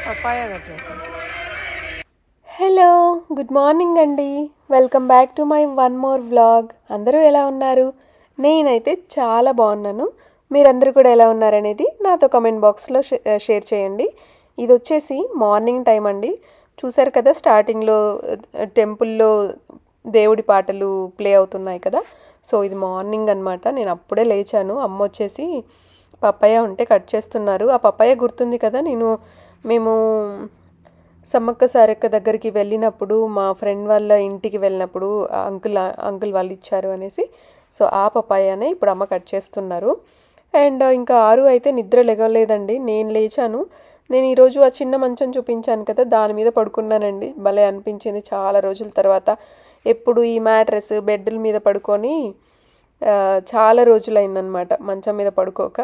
Papaya cut చేసాను. Hello, good morning అండి. Welcome back to my one more vlog. అందరూ ఎలా ఉన్నారు? నేనైతే చాలా బాగున్నాను. మీరందరూ కూడా ఎలా ఉన్నారనేది నాతో కమెంట్ బాక్స్లో షేర్ చేయండి. ఇది వచ్చేసి మార్నింగ్ టైం అండి. చూసారు కదా, స్టార్టింగ్లో టెంపుల్లో దేవుడి పాటలు ప్లే అవుతున్నాయి కదా. సో ఇది మార్నింగ్ అనమాట. నేను అప్పుడే లేచాను. అమ్మ వచ్చేసి పప్పాయ ఉంటే కట్ చేస్తున్నారు. ఆ పప్పాయ గుర్తుంది కదా, మేము సమ్మక్క సారక్క దగ్గరికి వెళ్ళినప్పుడు, మా ఫ్రెండ్ వాళ్ళ ఇంటికి వెళ్ళినప్పుడు అంకుల్ వాళ్ళు ఇచ్చారు అనేసి. సో ఆ పపాయానే ఇప్పుడు అమ్మ కట్ చేస్తున్నారు. అండ్ ఇంకా ఆరు అయితే నిద్ర లెగలేదండి. నేను లేచాను. నేను ఈరోజు ఆ చిన్న మంచం చూపించాను కదా, దాని మీద పడుకున్నానండి. భలే అనిపించింది చాలా రోజుల తర్వాత. ఎప్పుడు ఈ మ్యాట్రెస్ బెడ్ల మీద పడుకొని చాలా రోజులైందనమాట మంచం మీద పడుకోక.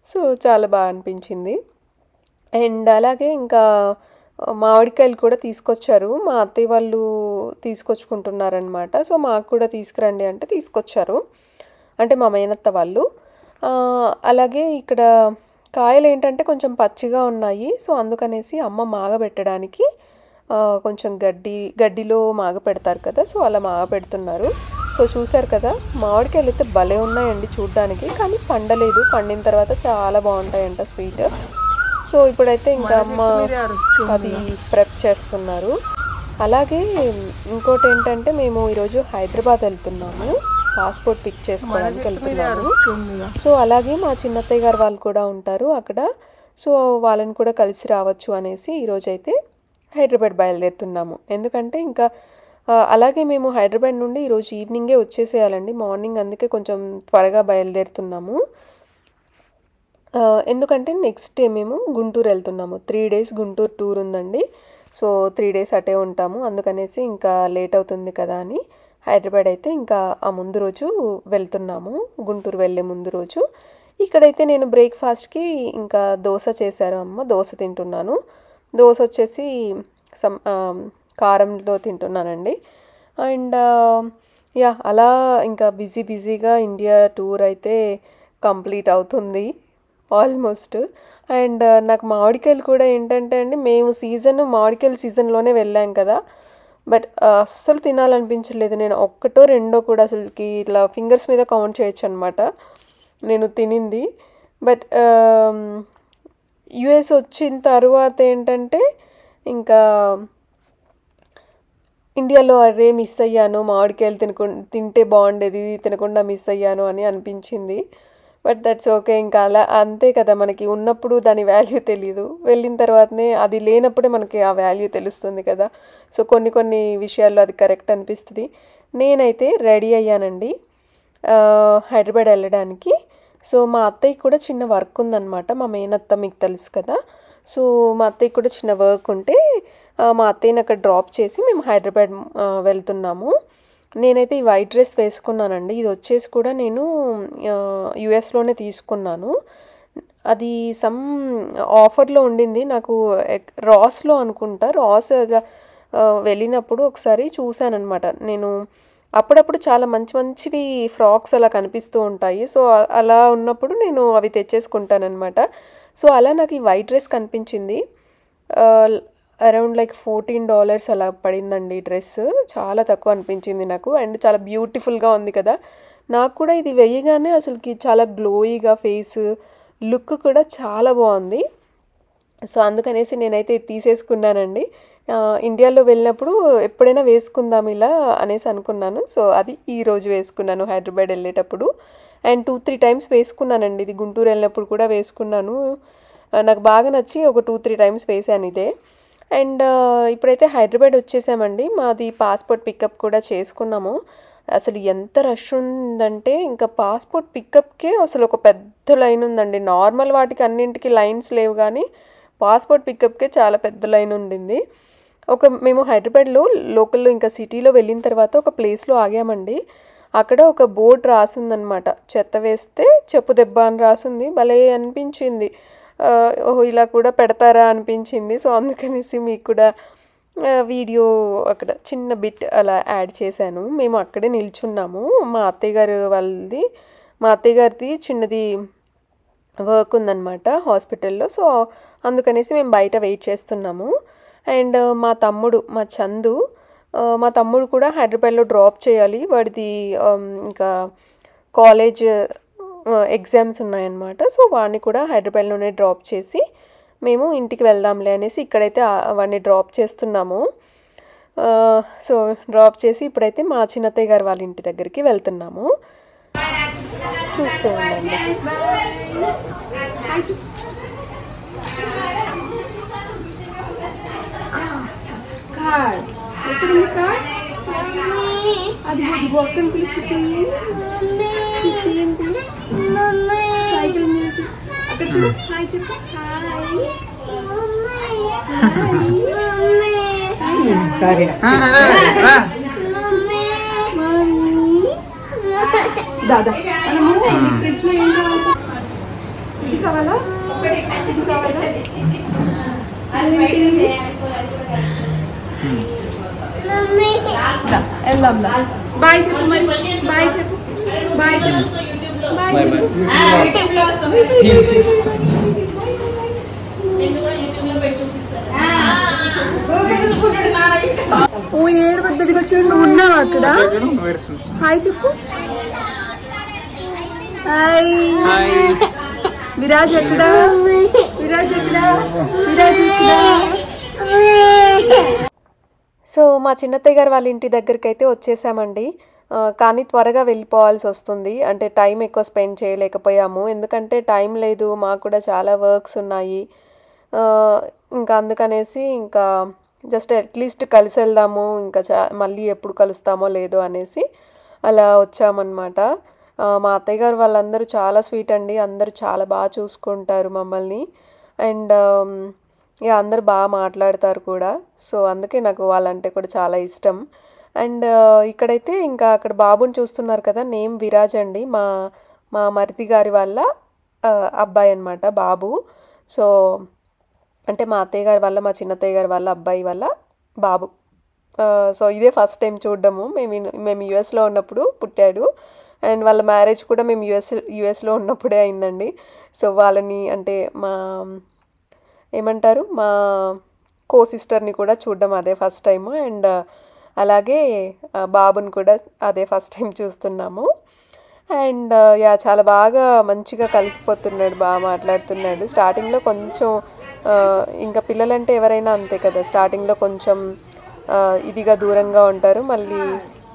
సో చాలా బాగా అనిపించింది. అండ్ అలాగే ఇంకా మామిడికాయలు కూడా తీసుకొచ్చారు. మా అత్తయ్య వాళ్ళు తీసుకొచ్చుకుంటున్నారనమాట. సో మాకు కూడా తీసుకురండి అంటే తీసుకొచ్చారు, అంటే మా మేనత్త వాళ్ళు. అలాగే ఇక్కడ కాయలు ఏంటంటే కొంచెం పచ్చిగా ఉన్నాయి. సో అందుకనేసి అమ్మ మాగబెట్టడానికి కొంచెం గడ్డిలో మాగ పెడతారు కదా, సో అలా మాగ పెడుతున్నారు. సో చూసారు కదా, మామిడికాయలు అయితే భలే ఉన్నాయండి చూడ్డానికి, కానీ పండలేదు. పండిన తర్వాత చాలా బాగుంటాయంట స్వీట్. సో ఇప్పుడైతే ఇంకా అమ్మ అది ప్రెప్ చేస్తున్నారు. అలాగే ఇంకోటి ఏంటంటే, మేము ఈరోజు హైదరాబాద్ వెళ్తున్నాము, పాస్పోర్ట్ పిక్ చేసుకోవడానికి వెళ్తున్నాము. సో అలాగే మా చిన్నత్తయ్య గారు వాళ్ళు కూడా ఉంటారు అక్కడ. సో వాళ్ళని కూడా కలిసి రావచ్చు అనేసి ఈరోజైతే హైదరాబాద్ బయలుదేరుతున్నాము. ఎందుకంటే ఇంకా అలాగే మేము హైదరాబాద్ నుండి ఈరోజు ఈవినింగే వచ్చేసేయాలండి, మార్నింగ్. అందుకే కొంచెం త్వరగా బయలుదేరుతున్నాము. ఎందుకంటే నెక్స్ట్ డే మేము గుంటూరు వెళ్తున్నాము. 3 days గుంటూరు టూర్ ఉందండి. సో 3 days అటే ఉంటాము. అందుకనేసి ఇంకా లేట్ అవుతుంది కదా అని హైదరాబాద్ అయితే ఇంకా ఆ ముందు రోజు వెళ్తున్నాము, గుంటూరు వెళ్ళే ముందు రోజు. ఇక్కడైతే నేను బ్రేక్ఫాస్ట్కి ఇంకా దోశ చేశారు అమ్మ, దోశ తింటున్నాను. దోశ వచ్చేసి కారంలో తింటున్నానండి. అండ్ అలా ఇంకా బిజీగా ఇండియా టూర్ అయితే కంప్లీట్ అవుతుంది ఆల్మోస్ట్. అండ్ నాకు మామిడికాయలు కూడా ఏంటంటే అండి, మేము మామిడికాయల సీజన్లోనే వెళ్ళాం కదా, బట్ అస్సలు తినాలనిపించలేదు. నేను ఒక్కటో రెండో కూడా అసలుకి ఇట్లా ఫింగర్స్ మీద కౌంట్ చేయొచ్చు అనమాట నేను తినింది. బట్ యుఎస్ వచ్చిన తర్వాత ఏంటంటే ఇంకా ఇండియాలో అరే మిస్ అయ్యాను, మామిడికాయలు తింటే బాగుండేది, తినకుండా మిస్ అయ్యాను అని అనిపించింది. But that's okay. ఇంకా అలా అంతే కదా, మనకి ఉన్నప్పుడు దాని వాల్యూ తెలీదు, వెళ్ళిన తర్వాతనే, అది లేనప్పుడే మనకి ఆ వాల్యూ తెలుస్తుంది కదా. సో కొన్ని విషయాల్లో అది కరెక్ట్ అనిపిస్తుంది. నేనైతే రెడీ అయ్యానండి హైదరాబాద్ వెళ్ళడానికి. సో మా అత్తయ్యకి కూడా చిన్న వర్క్ ఉందన్నమాట, మా మేనత్త మీకు తెలుసు కదా. సో మా అత్తయ్యకి కూడా చిన్న వర్క్ ఉంటే మా అత్తయ్యని అక్కడ డ్రాప్ చేసి మేము హైదరాబాద్ వెళ్తున్నాము. నేనైతే ఈ వైట్ డ్రెస్ వేసుకున్నానండి. ఇది వచ్చేసి కూడా నేను యుఎస్లోనే తీసుకున్నాను. అది సమ్ ఆఫర్లో ఉండింది నాకు, రాస్లో అనుకుంటా. వెళ్ళినప్పుడు ఒకసారి చూశానమాట. నేను అప్పుడప్పుడు చాలా మంచివి ఫ్రాక్స్ అలా కనిపిస్తూ ఉంటాయి. సో అలా ఉన్నప్పుడు నేను అవి తెచ్చేసుకుంటానమాట. సో అలా నాకు ఈ వైట్ డ్రెస్ కనిపించింది. అరౌండ్ లైక్ $14 అలా పడిందండి ఈ డ్రెస్. చాలా తక్కువ అనిపించింది నాకు. అండ్ చాలా బ్యూటిఫుల్గా ఉంది కదా. నాకు కూడా ఇది వేయగానే అసలుకి చాలా గ్లోయిగా ఫేస్ లుక్ కూడా చాలా బాగుంది. సో అందుకనేసి నేనైతే తీసేసుకున్నానండి. ఇండియాలో వెళ్ళినప్పుడు ఎప్పుడైనా వేసుకుందాం ఇలా అనేసి అనుకున్నాను. సో అది ఈరోజు వేసుకున్నాను హైదరాబాద్ వెళ్ళేటప్పుడు. అండ్ 2-3 times వేసుకున్నానండి. ఇది గుంటూరు వెళ్ళినప్పుడు కూడా వేసుకున్నాను. నాకు బాగా నచ్చి ఒక 2-3 times వేసాను ఇదే. అండ్ ఇప్పుడైతే హైదరాబాద్ వచ్చేసామండి. మాది పాస్పోర్ట్ పికప్ కూడా చేసుకున్నాము. అసలు ఎంత రష్ ఉందంటే, ఇంకా పాస్పోర్ట్ పికప్కే అసలు ఒక పెద్ద లైన్ ఉందండి. నార్మల్ వాటికి అన్నింటికి లైన్స్ లేవు, కానీ పాస్పోర్ట్ పికప్కే చాలా పెద్ద లైన్ ఉండింది. మేము హైదరాబాద్లో లోకల్లో ఇంకా సిటీలో వెళ్ళిన తర్వాత ఒక ప్లేస్లో ఆగామండి. అక్కడ ఒక బోర్డు రాసుందనమాట, చెత్త వేస్తే చెప్పు దెబ్బ అని రాసుంది. భలే అనిపించింది, ఇలా కూడా పెడతారా అనిపించింది. సో అందుకనేసి మీకు కూడా వీడియో అక్కడ చిన్న బిట్ అలా యాడ్ చేశాను. మేము అక్కడే నిల్చున్నాము. మా అత్తయ్య గారిది చిన్నది వర్క్ ఉందన్నమాట హాస్పిటల్లో. సో అందుకనేసి మేము బయట వెయిట్ చేస్తున్నాము. అండ్ మా తమ్ముడు కూడా హైదరాబాద్లో డ్రాప్ చేయాలి. వాడిది ఇంకా కాలేజ్ ఎగ్జామ్స్ ఉన్నాయన్నమాట. సో వాడిని కూడా హైదరాబాద్లోనే డ్రాప్ చేసి మేము ఇంటికి వెళ్దాంలే అనేసి ఇక్కడైతే వాడిని డ్రాప్ చేస్తున్నాము. సో డ్రాప్ చేసి ఇప్పుడైతే మా చిన్నత్తయ్య గారు వాళ్ళ ఇంటి దగ్గరికి వెళ్తున్నాము. చూస్తూ ఉండండి. అక్కడ చూడు, హాయ్ చెప్పు. సరే దాదా ఫ్రిడ్జ్ లో ఏం కావాలి? ఇది కావాలా? ఇది కావాలా? వెళ్దాం. బాయ్ చెప్పు మరి. బాయ్ చెప్పు. బాయ్ చెప్పు. బాయ్ చెప్పు. ఓ 7 పద్ధతికి వచ్చి నువ్వు ఉన్నావు అక్కడ. హాయ్ చెప్పు. హాయ్. విరాజ్ ఎక్కడా? విరాజ్ ఎక్కడా? విరాజ్ ఎక్కడా? సో మా చిన్నత్తయ్య గారు వాళ్ళ ఇంటి దగ్గరికి అయితే వచ్చేసామండి. కానీ త్వరగా వెళ్ళిపోవాల్సి వస్తుంది. అంటే టైం ఎక్కువ స్పెండ్ చేయలేకపోయాము, ఎందుకంటే టైం లేదు, మాకు కూడా చాలా వర్క్స్ ఉన్నాయి. ఇంకా అందుకనేసి ఇంకా జస్ట్ అట్లీస్ట్ కలిసి వెళ్దాము, ఇంకా మళ్ళీ ఎప్పుడు కలుస్తామో లేదో అనేసి అలా వచ్చామన్నమాట. మా అత్తయ్య గారు వాళ్ళందరూ చాలా స్వీట్ అండి. అందరూ చాలా బాగా చూసుకుంటారు మమ్మల్ని. అండ్ ఇక అందరూ బాగా మాట్లాడతారు కూడా. సో అందుకే నాకు వాళ్ళంటే కూడా చాలా ఇష్టం. అండ్ ఇక్కడైతే ఇంకా అక్కడ బాబుని చూస్తున్నారు కదా, నేమ్ విరాజ్ అండి. మా మా మరిది గారి వాళ్ళ అబ్బాయి అనమాట బాబు. సో అంటే మా అత్తయ్య గారి వల్ల, మా చిన్నత్తయ్య గారి వాళ్ళ అబ్బాయి వాళ్ళ బాబు. సో ఇదే ఫస్ట్ టైం చూడడము. మేము యూఎస్లో ఉన్నప్పుడు పుట్టాడు. అండ్ వాళ్ళ మ్యారేజ్ కూడా మేము యూఎస్లో ఉన్నప్పుడే అయిందండి. సో వాళ్ళని అంటే మా కో సిస్టర్ని కూడా చూడడం అదే ఫస్ట్ టైము. అండ్ అలాగే బాబుని కూడా అదే ఫస్ట్ టైం చూస్తున్నాము. అండ్ చాలా బాగా మంచిగా కలిసిపోతున్నాడు, బాగా మాట్లాడుతున్నాడు. స్టార్టింగ్లో కొంచెం ఇంకా పిల్లలంటే ఎవరైనా అంతే కదా, స్టార్టింగ్లో కొంచెం ఇదిగా దూరంగా ఉంటారు, మళ్ళీ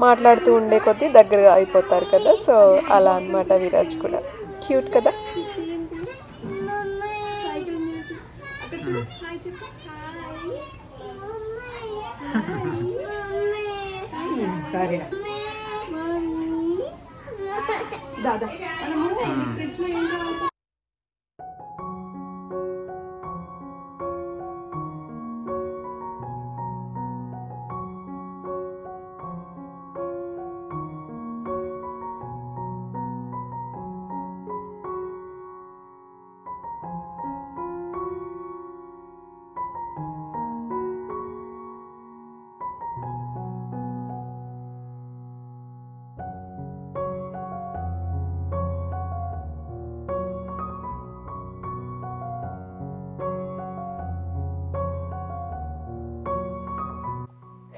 మాట్లాడుతూ ఉండే కొద్దీ దగ్గరగా అయిపోతారు కదా. సో అలా అన్నమాట విరాజ్ కూడా. క్యూట్ కదా. సరే దాదా ఫ్రిడ్జ్ లో ఏం కావాలి?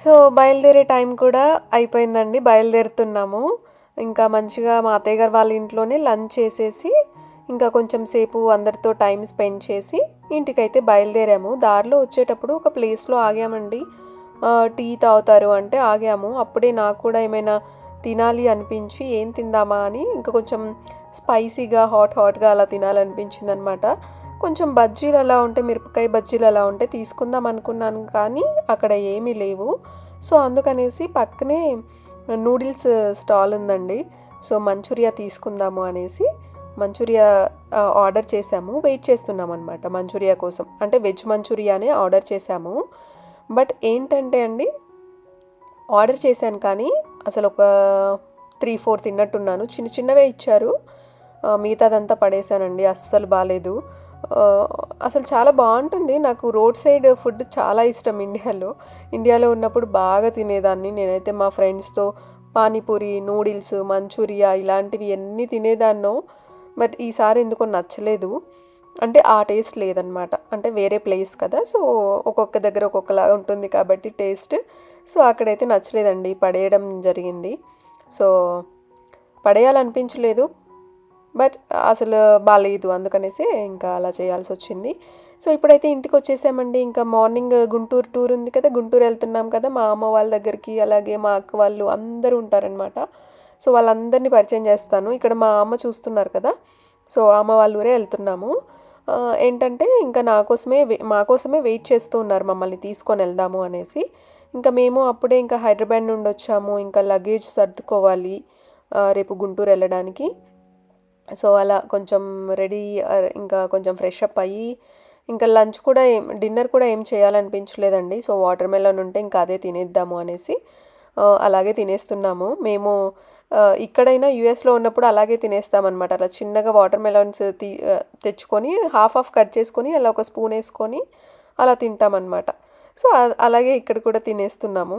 సో బయలుదేరే టైం కూడా అయిపోయిందండి, బయలుదేరుతున్నాము. ఇంకా మంచిగా మా అత్తయ్య గారు వాళ్ళ ఇంట్లోనే లంచ్ చేసేసి ఇంకా కొంచెం సేపు అందరితో టైం స్పెండ్ చేసి ఇంటికైతే బయలుదేరాము. దారిలో వచ్చేటప్పుడు ఒక ప్లేస్లో ఆగామండి. టీ తాగుతారు అంటే ఆగాము. అప్పుడే నాకు కూడా ఏమైనా తినాలి అనిపించి ఏం తిందామా అని ఇంకా కొంచెం స్పైసీగా హాట్గా అలా తినాలనిపించింది అనమాట. కొంచెం బజ్జీలు అలా ఉంటే, మిరపకాయ బజ్జీలు అలా ఉంటే తీసుకుందాం అనుకున్నాను, కానీ అక్కడ ఏమీ లేవు. సో అందుకనేసి పక్కనే నూడిల్స్ స్టాల్ ఉందండి. సో మంచూరియా తీసుకుందాము అనేసి మంచూరియా ఆర్డర్ చేసాము. వెయిట్ చేస్తున్నాం అనమాట మంచూరియా కోసం. అంటే వెజ్ మంచూరియానే ఆర్డర్ చేసాము. బట్ ఏంటంటే అండి, ఆర్డర్ చేశాను కానీ అసలు ఒక 3-4 తిన్నట్టున్నాను. చిన్నవే ఇచ్చారు, మిగతాదంతా పడేశానండి. అస్సలు బాగాలేదు. అసలు చాలా బాగుంటుంది. నాకు రోడ్ సైడ్ ఫుడ్ చాలా ఇష్టం. ఇండియాలో ఉన్నప్పుడు బాగా తినేదాన్ని నేనైతే. మా ఫ్రెండ్స్తో పానీపూరి, నూడిల్స్, మంచూరియా ఇలాంటివి ఎన్ని తినేదాన్నో. బట్ ఈసారి ఎందుకో నచ్చలేదు. అంటే ఆ టేస్ట్ లేదనమాట. అంటే వేరే ప్లేస్ కదా, సో ఒక్కొక్క దగ్గర ఒక్కొక్కలాగా ఉంటుంది కాబట్టి టేస్ట్. సో అక్కడైతే నచ్చలేదండి, పడేయడం జరిగింది. సో పడేయాలనిపించలేదు, బట్ అసలు బాగాలేదు, అందుకనేసి ఇంకా అలా చేయాల్సి వచ్చింది. సో ఇప్పుడైతే ఇంటికి వచ్చేసామండి. ఇంకా మార్నింగ్ గుంటూరు టూర్ ఉంది కదా, గుంటూరు వెళ్తున్నాం కదా మా అమ్మ వాళ్ళ దగ్గరికి. అలాగే మా అక్క వాళ్ళు అందరూ ఉంటారనమాట. సో వాళ్ళందరినీ పరిచయం చేస్తాను. ఇక్కడ మా అమ్మ చూస్తున్నారు కదా, సో అమ్మ వాళ్ళ ఊరే వెళ్తున్నాము. ఏంటంటే ఇంకా మాకోసమే వెయిట్ చేస్తూ ఉన్నారు, మమ్మల్ని తీసుకొని వెళ్దాము అనేసి. ఇంకా మేము అప్పుడే ఇంకా హైదరాబాద్ నుండి వచ్చాము. ఇంకా లగేజ్ సర్దుకోవాలి రేపు గుంటూరు వెళ్ళడానికి. సో అలా కొంచెం రెడీ, ఇంకా కొంచెం ఫ్రెష్ అప్ అయ్యి, ఇంకా లంచ్ కూడా డిన్నర్ కూడా ఏం చేయాలనిపించలేదండి. సో వాటర్ మెలన్ ఉంటే ఇంకా అదే తినేద్దాము అనేసి అలాగే తినేస్తున్నాము. మేము ఇక్కడైనా యూఎస్లో ఉన్నప్పుడు అలాగే తినేస్తామన్నమాట. అలా చిన్నగా వాటర్ మెలన్స్ తెచ్చుకొని హాఫ్ కట్ చేసుకొని అలా ఒక స్పూన్ వేసుకొని అలా తింటామన్నమాట. సో అలాగే ఇక్కడ కూడా తినేస్తున్నాము.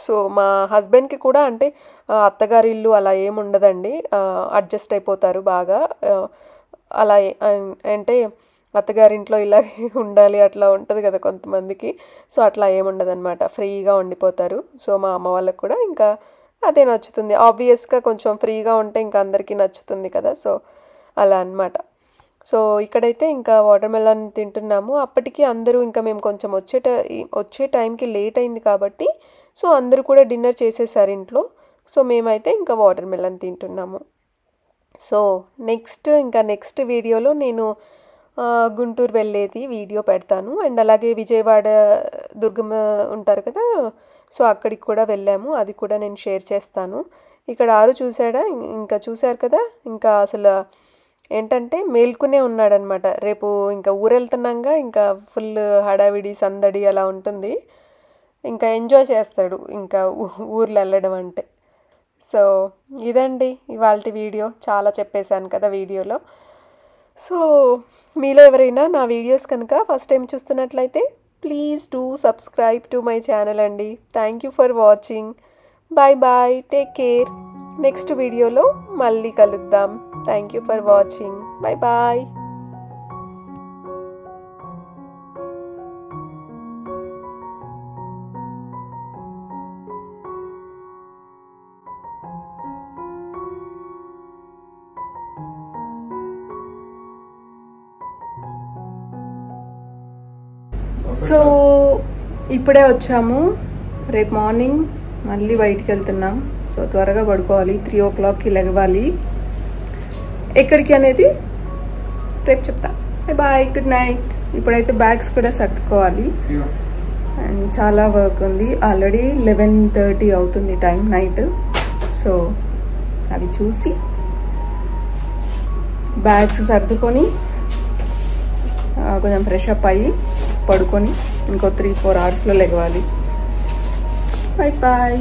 సో మా హస్బెండ్కి కూడా అంటే అత్తగారి ఇల్లు అలా ఏముండదండి, అడ్జస్ట్ అయిపోతారు బాగా. అలా అంటే అత్తగారింట్లో ఇలాగే ఉండాలి అట్లా ఉంటుంది కదా కొంతమందికి. సో అట్లా ఏముండదు అనమాట, ఫ్రీగా ఉండిపోతారు. సో మా అమ్మ వాళ్ళకి కూడా ఇంకా అదే నచ్చుతుంది. ఆబ్వియస్గా కొంచెం ఫ్రీగా ఉంటే ఇంకా అందరికీ నచ్చుతుంది కదా, సో అలా అన్నమాట. సో ఇక్కడైతే ఇంకా వాటర్ మెలన్ తింటున్నాము. అప్పటికి అందరూ ఇంకా మేము కొంచెం వచ్చే టైంకి లేట్ అయింది కాబట్టి సో అందరూ కూడా డిన్నర్ చేసేసారు ఇంట్లో. సో మేమైతే ఇంకా వాటర్ మెలన్ తింటున్నాము. సో నెక్స్ట్ వీడియోలో నేను గుంటూరు వెళ్ళేది వీడియో పెడతాను. అండ్ అలాగే విజయవాడ దుర్గమ్మ ఉంటారు కదా, సో అక్కడికి కూడా వెళ్ళాము, అది కూడా నేను షేర్ చేస్తాను. ఇక్కడ ఆరు ఇంకా చూశారు కదా, ఇంకా అసలు ఏంటంటే మేల్కునే ఉన్నాడనమాట. రేపు ఇంకా ఊరు వెళ్తున్నాగా, ఇంకా ఫుల్ హడావిడి సందడి అలా ఉంటుంది. ఇంకా ఎంజాయ్ చేస్తాడు ఇంకా ఊర్లో వెళ్ళడం అంటే. సో ఇదండి ఇవాల్టి వీడియో. చాలా చెప్పేశాను కదా వీడియోలో. సో మీలో ఎవరైనా నా వీడియోస్ కనుక ఫస్ట్ టైం చూస్తున్నట్లయితే please do subscribe to my channel అండి. Thank you for watching. Bye bye, take care. Next వీడియోలో మళ్ళీ కలుద్దాం. Thank you for watching. Bye bye. So ఇప్పుడే వచ్చాము, రేపు మార్నింగ్ మళ్ళీ బయటికి వెళ్తున్నాం. సో త్వరగా పడుకోవాలి, 3 o'clockకి లెగవాలి. ఎక్కడికి అనేది రేపు చెప్తా. Bye, good night. ఇప్పుడైతే బ్యాగ్స్ కూడా సర్దుకోవాలి అండ్ చాలా వర్క్ ఉంది. ఆల్రెడీ 11:30 అవుతుంది టైం నైట్. సో అవి చూసి బ్యాగ్స్ సర్దుకొని కొంచెం ఫ్రెష్ అప్ అయ్యి పడుకొని ఇంకో 3-4 hours లెగవాలి. Bye bye.